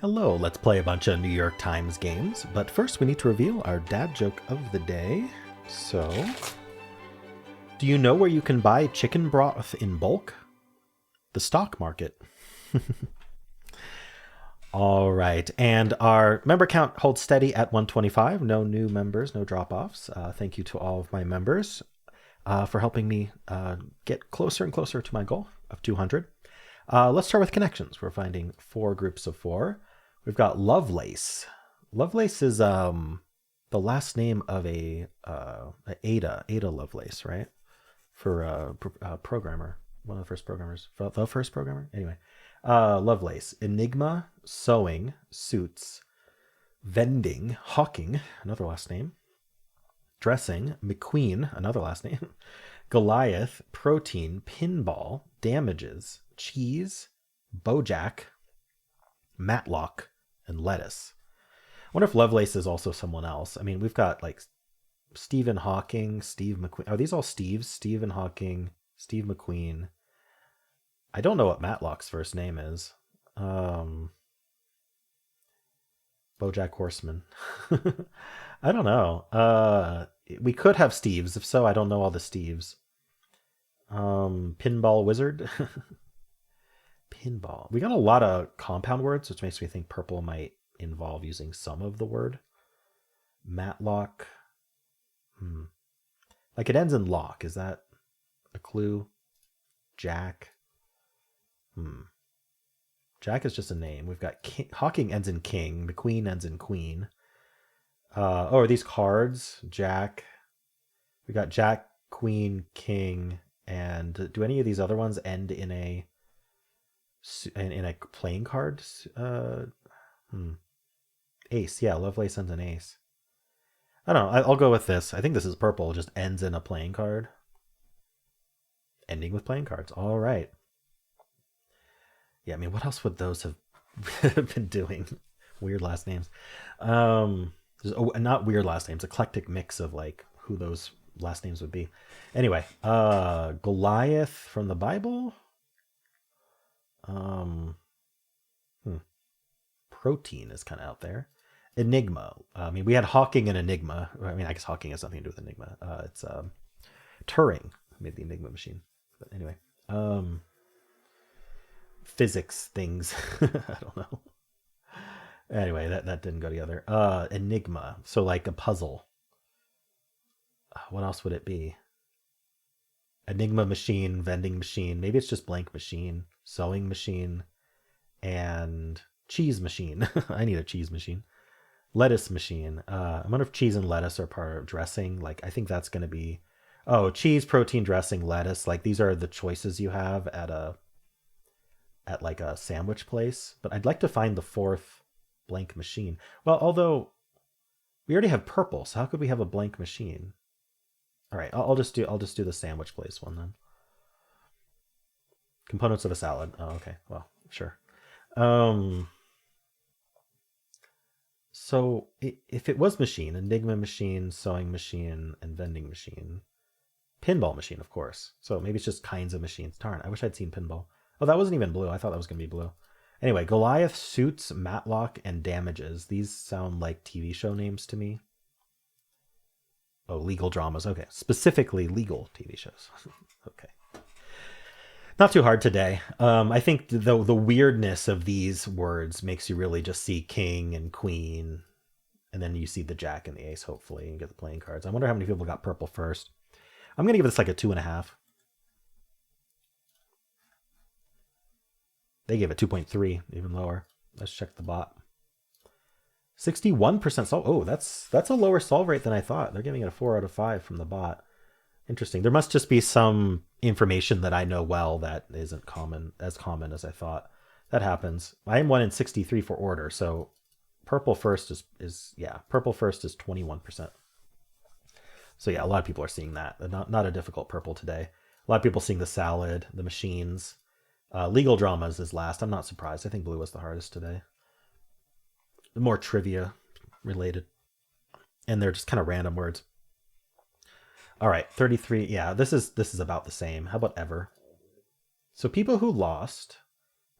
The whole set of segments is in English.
Hello, let's play a bunch of New York Times games, but first we need to reveal our dad joke of the day. So, do you know where you can buy chicken broth in bulk? The stock market. All right, and our member count holds steady at 125. No new members, no drop-offs. Thank you to all of my members for helping me get closer and closer to my goal of 200. Let's start with connections. We're finding 4 groups of 4. We've got Lovelace. Lovelace is the last name of Ada Lovelace, right? For a programmer, one of the first programmers, the first programmer. Anyway, Lovelace, Enigma, Sewing, Suits, Vending, Hawking, another last name, Dressing, McQueen, another last name, Goliath, Protein, Pinball, Damages, Cheese, Bojack, Matlock, and Lettuce. I wonder if Lovelace is also someone else. I mean, we've got like Stephen Hawking, Steve McQueen. Are these all Steves? Stephen Hawking, Steve McQueen. I don't know what Matlock's first name is. Bojack Horseman. I don't know. We could have Steves. If so, I don't know all the Steves. Pinball Wizard. Pinball. We got a lot of compound words, which makes me think purple might involve using some of the word. Matlock. Like it ends in lock. Is that a clue? Jack. Jack is just a name. We've got King. Hawking ends in king. McQueen ends in queen. Are these cards? Jack. We got Jack, Queen, King, and do any of these other ones end in a playing card? Ace. Yeah, Lovelace ends in ace. I don't know. I'll go with this. I think this is purple. Just ends in a playing card. Ending with playing cards. All right. Yeah, I mean, what else would those have been doing? Weird last names. Not weird last names. Eclectic mix of like who those last names would be. Anyway, Goliath from the Bible. Protein is kind of out there. Enigma. I mean, we had Hawking and Enigma. I mean, I guess Hawking has something to do with Enigma. It's Turing made the Enigma machine. But anyway, physics things. I don't know. Anyway, that didn't go together. Enigma. So like a puzzle. What else would it be? Enigma machine, vending machine. Maybe it's just blank machine, sewing machine, and cheese machine. I need a cheese machine. Lettuce machine. I wonder if cheese and lettuce are part of dressing. Like, I think that's going to be, cheese, protein, dressing, lettuce. Like, these are the choices you have at like a sandwich place. But I'd like to find the 4th blank machine. Well, although we already have purple, so how could we have a blank machine? All right, I'll just do the sandwich place one then. Components of a salad. Oh, okay. Well, sure. So if it was machine, Enigma machine, sewing machine, and vending machine, pinball machine, of course. So maybe it's just kinds of machines. Darn, I wish I'd seen pinball. Oh, that wasn't even blue. I thought that was going to be blue. Anyway, Goliath, Suits, Matlock, and Damages. These sound like TV show names to me. Oh, legal dramas. Okay. Specifically legal TV shows. Okay. Not too hard today. I think the weirdness of these words makes you really just see king and queen, and then you see the jack and the ace, hopefully, and get the playing cards. I wonder how many people got purple first. I'm going to give this like a 2.5. They gave it 2.3, even lower. Let's check the bot. 61% solve. Oh, that's a lower solve rate than I thought. They're giving it a 4 out of 5 from the bot. Interesting. There must just be some information that I know well that isn't as common as I thought. That happens. I am 1 in 63 for order, so purple first is purple first is 21%. So yeah, a lot of people are seeing that. Not a difficult purple today. A lot of people seeing the salad, the machines. Legal dramas is last. I'm not surprised. I think blue was the hardest today. More trivia related. And they're just kind of random words. All right, 33. Yeah, this is about the same. How about ever? So people who lost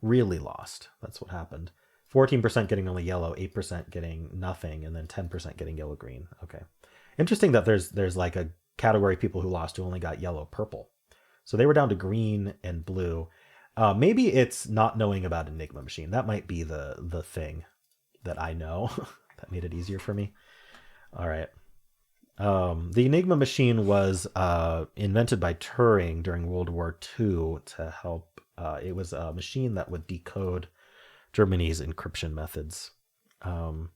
really lost. That's what happened. 14% getting only yellow, 8% getting nothing, and then 10% getting yellow green. Okay. Interesting that there's like a category of people who lost who only got yellow purple. So they were down to green and blue. Maybe it's not knowing about Enigma Machine. That might be the thing that I know that made it easier for me. All right. The Enigma Machine was invented by Turing during World War II to help. It was a machine that would decode Germany's encryption methods. And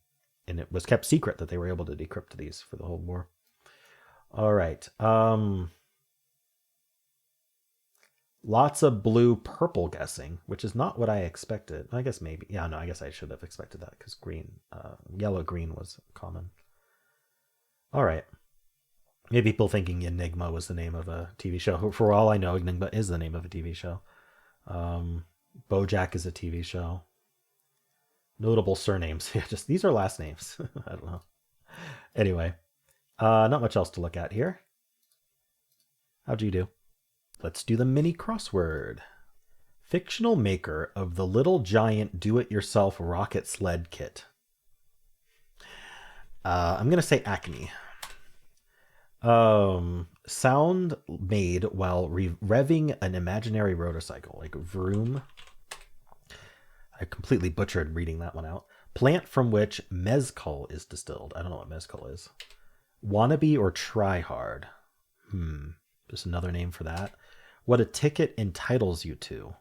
it was kept secret that they were able to decrypt these for the whole war. All right. Lots of blue purple guessing, which is not what I expected. I guess maybe. Yeah, no, I guess I should have expected that because yellow green was common. All right. Maybe people thinking Enigma was the name of a TV show. For all I know, Enigma is the name of a TV show. BoJack is a TV show. Notable surnames. Yeah, just these are last names. I don't know. Anyway, not much else to look at here. How'd you do? Let's do the mini crossword. Fictional maker of the Little Giant Do-It-Yourself Rocket Sled Kit. I'm going to say Acme. Sound made while revving an imaginary motorcycle, like vroom. I completely butchered reading that one out. Plant from which mezcal is distilled. I don't know what mezcal is. Wannabe or try hard. Just another name for that. What a ticket entitles you to.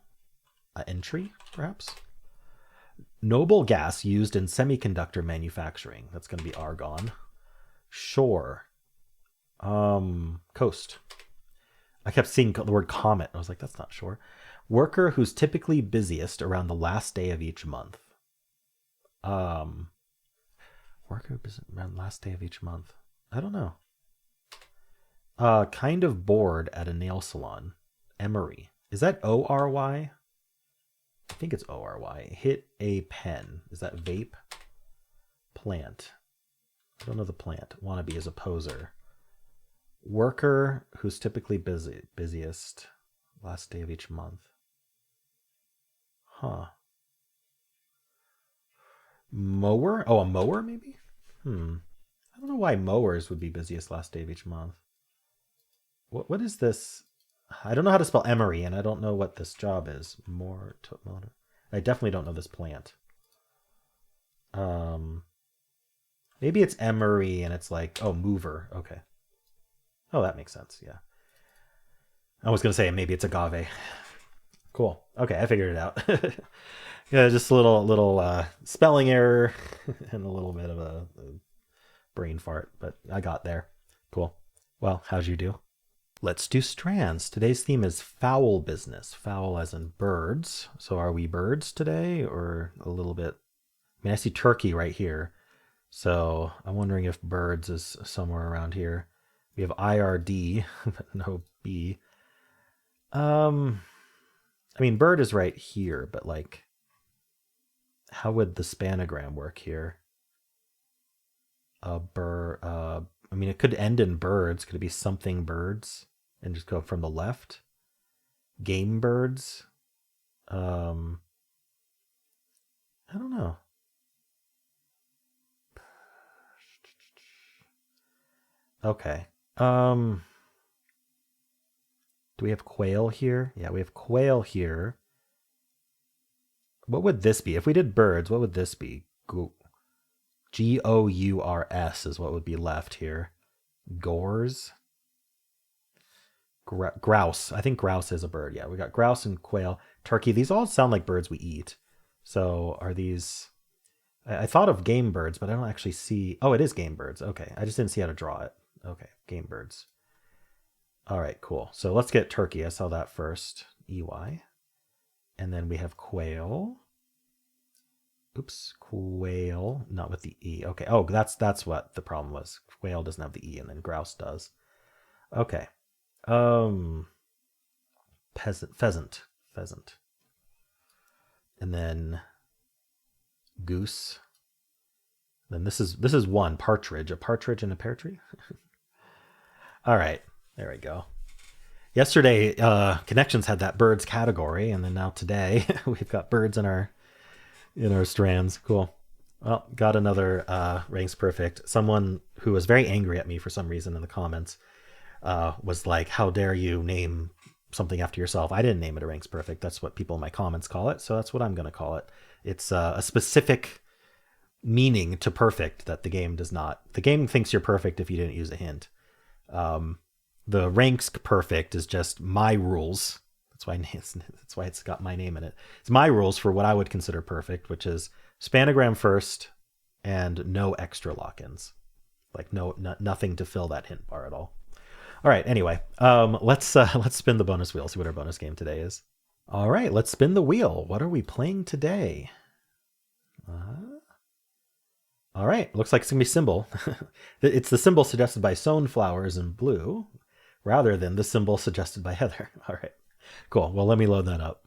Entry, perhaps? Noble gas used in semiconductor manufacturing. That's going to be argon. Shore. Coast. I kept seeing the word comet. I was like, that's not shore. Worker who's typically busiest around the last day of each month. Worker around the last day of each month. I don't know. Kind of bored at a nail salon. Emery. Is that O-R-Y? I think it's O-R-Y. Hit a pen. Is that vape? Plant. I don't know the plant. Wannabe is a poser. Worker who's typically busiest. Last day of each month. Huh. Mower? Oh, a mower maybe? I don't know why mowers would be busiest last day of each month. What is this? I don't know how to spell emery, and I don't know what this job is. I definitely don't know this plant. Maybe it's emery, and it's like, oh, mover. Okay. Oh, that makes sense. Yeah. I was going to say maybe it's agave. Cool. Okay, I figured it out. Yeah, just a little spelling error and a little bit of a brain fart, but I got there. Cool. Well, how'd you do? Let's do strands. Today's theme is fowl business. Fowl as in birds. So are we birds today or a little bit? I mean, I see turkey right here. So I'm wondering if birds is somewhere around here. We have IRD, but no B. I mean, bird is right here, but like, how would the spanogram work here? I mean, it could end in birds. Could it be something birds and just go from the left? Game birds. I don't know. Okay. Do we have quail here? Yeah, we have quail here. What would this be? If we did birds, what would this be? Gours is what would be left here. Gores. Grouse. I think grouse is a bird. Yeah, we got grouse and quail. Turkey. These all sound like birds we eat. So are these... I thought of game birds, but I don't actually see... Oh, it is game birds. Okay, I just didn't see how to draw it. Okay, game birds. All right, cool. So let's get turkey. I saw that first. EY. And then we have quail. Oops, quail, not with the E. Okay. Oh, that's what the problem was. Quail doesn't have the E, and then grouse does. Okay. Pheasant. And then goose. Then this is one partridge. A partridge in a pear tree. All right. There we go. Yesterday, Connections had that birds category, and then now today we've got birds in our in our strands. Cool. Well, got another ranks perfect. Someone who was very angry at me for some reason in the comments was like, "How dare you name something after yourself?" I didn't name it a ranks perfect. That's what people in my comments call it, so that's what I'm going to call it. It's a specific meaning to perfect that the game does not. The game thinks you're perfect if you didn't use a hint. The ranks perfect is just my rules. That's why it's got my name in it. It's my rules for what I would consider perfect, which is spanogram first and no extra lock-ins, like nothing to fill that hint bar at all. All right. Anyway, let's spin the bonus wheel. See what our bonus game today is. All right. Let's spin the wheel. What are we playing today? All right. Looks like it's gonna be symbol. It's the symbol suggested by Sown Flowers in blue, rather than the symbol suggested by Heather. All right. Cool. Well, let me load that up.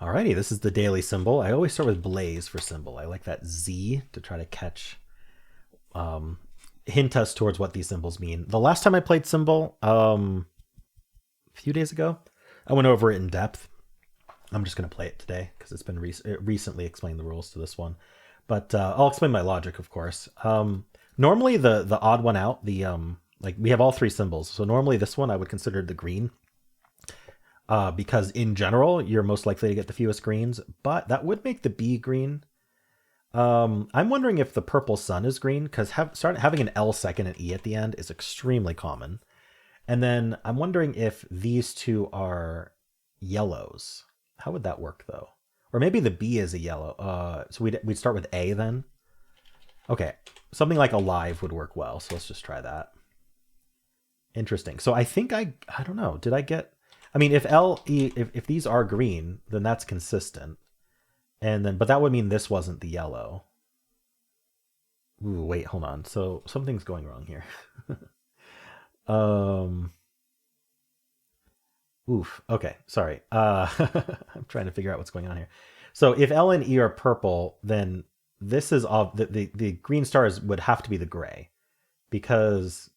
Alrighty, this is the daily symbol. I always start with blaze for symbol. I like that Z to try to catch, hint us towards what these symbols mean. The last time I played symbol, a few days ago, I went over it in depth. I'm just going to play it today because it's been recently explained the rules to this one. But I'll explain my logic, of course. Normally, the odd one out, like we have all three symbols. So normally this one I would consider the green. Because in general, you're most likely to get the fewest greens, but that would make the B green. I'm wondering if the purple sun is green, because having an L second and E at the end is extremely common. And then I'm wondering if these two are yellows. How would that work, though? Or maybe the B is a yellow. So we'd start with A then. Okay, something like alive would work well, so let's just try that. Interesting. So I think I don't know. Did I get... I mean, if these are green, then that's consistent. And then, but that would mean this wasn't the yellow. Ooh, wait, hold on. So something's going wrong here. Oof. Okay, sorry. I'm trying to figure out what's going on here. So if L and E are purple, then this is all the green stars would have to be the gray, because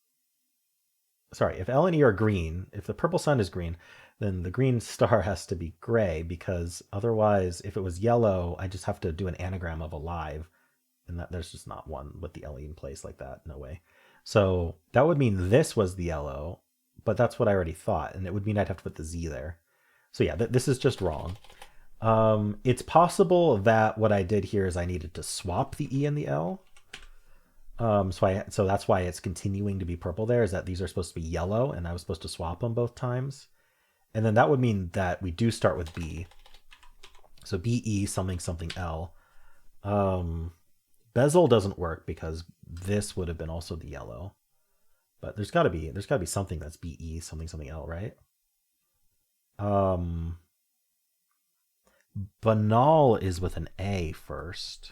sorry, if L and E are green, if the purple sun is green, then the green star has to be gray, because otherwise, if it was yellow, I just have to do an anagram of alive, and that there's just not one with the LE in place like that. No way. So that would mean this was the yellow, but that's what I already thought, and it would mean I'd have to put the Z there. So yeah, this is just wrong. It's possible that what I did here is I needed to swap the E and the L. So that's why it's continuing to be purple there, is that these are supposed to be yellow, and I was supposed to swap them both times. And then that would mean that we do start with B. So BE something something L. Bezel doesn't work because this would have been also the yellow. But there's gotta be something that's BE something something L, right? Banal is with an A first.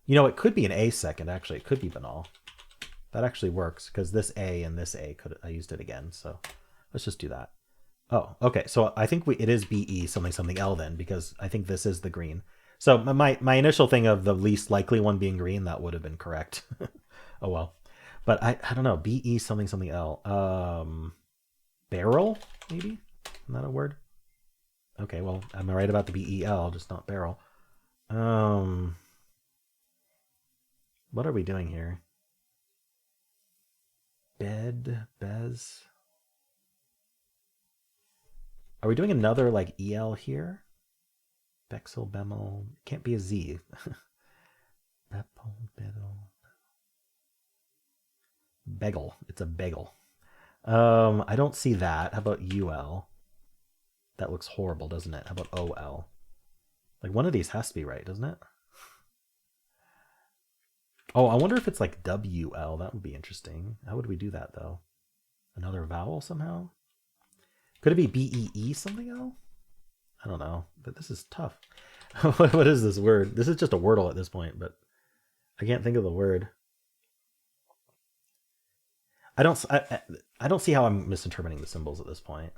You know, it could be an A second, actually. It could be banal. That actually works, because this A and this A, I used it again, so let's just do that. Oh, okay. So I think it is BE something something L then, because I think this is the green. So my initial thing of the least likely one being green, that would have been correct. Oh well. But I don't know. BE something something L. Barrel, maybe? Isn't that a word? Okay, well, I'm right about the BEL, just not barrel. What are we doing here? Bez. Are we doing another like EL here? Bexel, Bemel. Can't be a Z. Bepel, Bedel. Begel. It's a bagel. I don't see that. How about UL? That looks horrible, doesn't it? How about OL? Like one of these has to be right, doesn't it? Oh, I wonder if it's like WL. That would be interesting. How would we do that though? Another vowel somehow? Could it be BEE something else? I don't know, but this is tough. What is this word? This is just a wordle at this point, but I can't think of the word. I don't see how I'm misinterpreting the symbols at this point.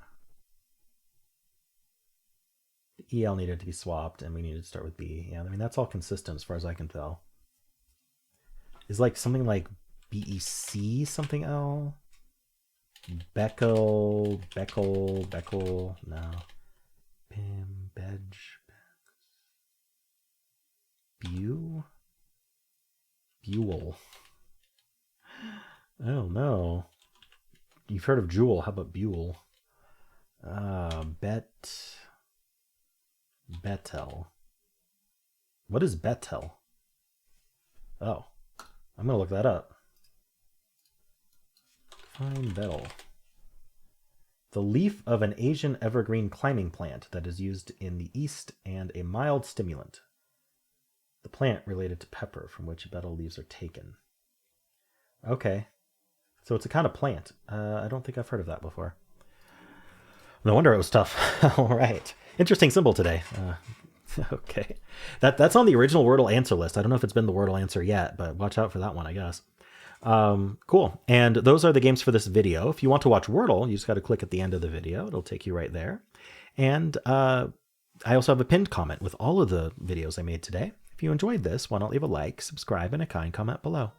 The EL needed to be swapped, and we needed to start with B. Yeah, I mean, that's all consistent as far as I can tell. Is like something like BEC something L? Beckel, no. Pim, Bedge. Buell. Oh no. You've heard of Jewel. How about Buell? Betel. What is Betel? Oh, I'm gonna look that up. Find Betel. The leaf of an Asian evergreen climbing plant that is used in the East and a mild stimulant. The plant related to pepper from which betel leaves are taken. Okay, so it's a kind of plant. I don't think I've heard of that before. No wonder it was tough. All right. Interesting symbol today. Okay. That's on the original Wordle answer list. I don't know if it's been the Wordle answer yet, but watch out for that one, I guess. Cool. And those are the games for this video. If you want to watch Wordle, you just got to click at the end of the video. It'll take you right there. And I also have a pinned comment with all of the videos I made today. If you enjoyed this, why not leave a like, subscribe, and a kind comment below.